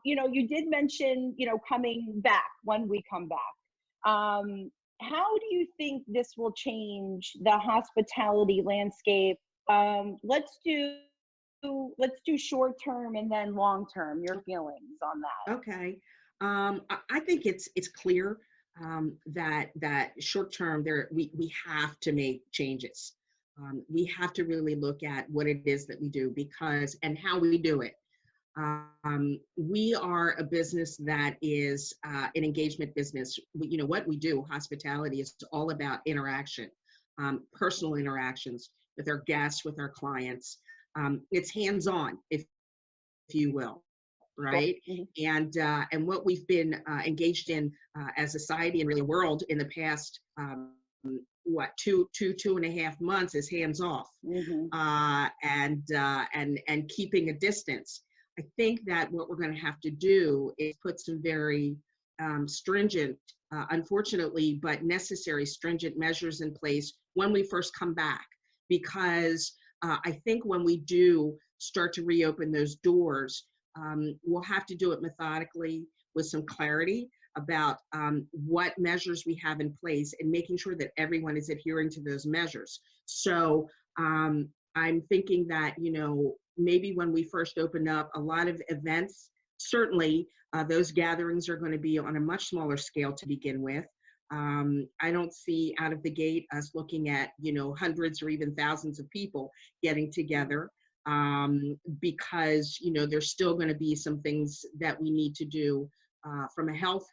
You did mention, coming back when we come back. How do you think this will change the hospitality landscape? Let's do short term and then long term. Your feelings on that? Okay. I think it's clear that short term we have to make changes. We have to really look at what it is that we do because and how we do it. We are a business that is an engagement business. What we do, hospitality, is all about interaction, personal interactions with our guests, with our clients. It's hands-on, if you will, right? And what we've been engaged in as a society and really a world in the past, two and a half months is hands off, and keeping a distance. I think that what we're going to have to do is put some very stringent, unfortunately, but necessary stringent measures in place when we first come back, because I think when we do start to reopen those doors, we'll have to do it methodically with some clarity about what measures we have in place and making sure that everyone is adhering to those measures. So I'm thinking that, maybe when we first open up, a lot of events, certainly those gatherings are going to be on a much smaller scale to begin with. I don't see out of the gate us looking at, hundreds or even thousands of people getting together, because, there's still going to be some things that we need to do from a health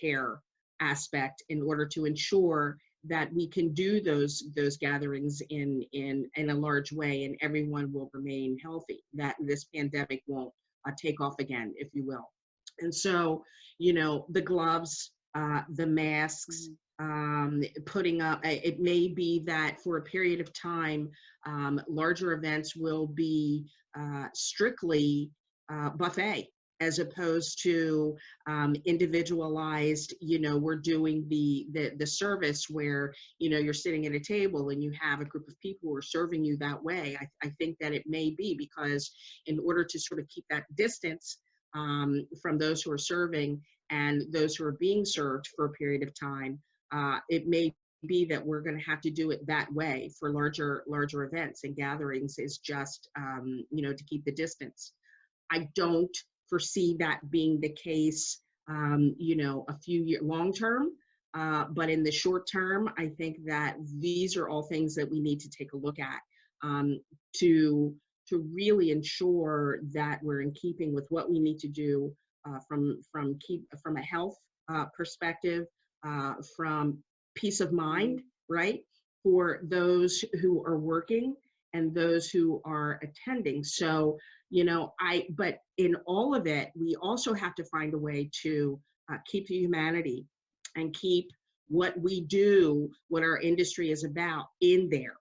care aspect in order to ensure that we can do those gatherings in a large way and everyone will remain healthy, that this pandemic won't take off again, if you will. And so, the gloves, the masks, putting up, it may be that for a period of time, larger events will be strictly buffet, as opposed to individualized. We're doing the service where, you're sitting at a table and you have a group of people who are serving you that way. I think that it may be because in order to sort of keep that distance from those who are serving and those who are being served for a period of time, it may be that we're going to have to do it that way for larger events and gatherings, is just, to keep the distance. I don't foresee that being the case, a few years long term, but in the short term, I think that these are all things that we need to take a look at to really ensure that we're in keeping with what we need to do from a health perspective, from peace of mind, right, for those who are working and those who are attending. So, but in all of it, we also have to find a way to keep the humanity and keep what we do, what our industry is about, in there.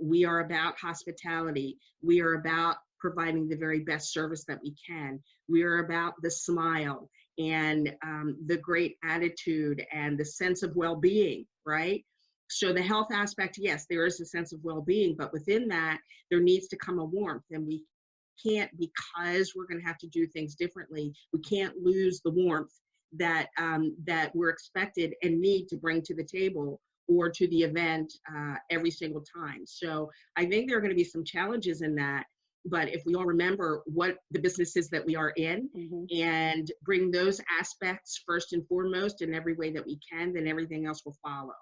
We are about hospitality. We are about providing the very best service that we can. We are about the smile and the great attitude and the sense of well-being, right? So the health aspect, yes, there is a sense of well-being, but within that, there needs to come a warmth, and we can't, because we're going to have to do things differently, we can't lose the warmth that we're expected and need to bring to the table or to the event every single time. So I think there are going to be some challenges in that, but if we all remember what the businesses that we are in and bring those aspects first and foremost in every way that we can, then everything else will follow.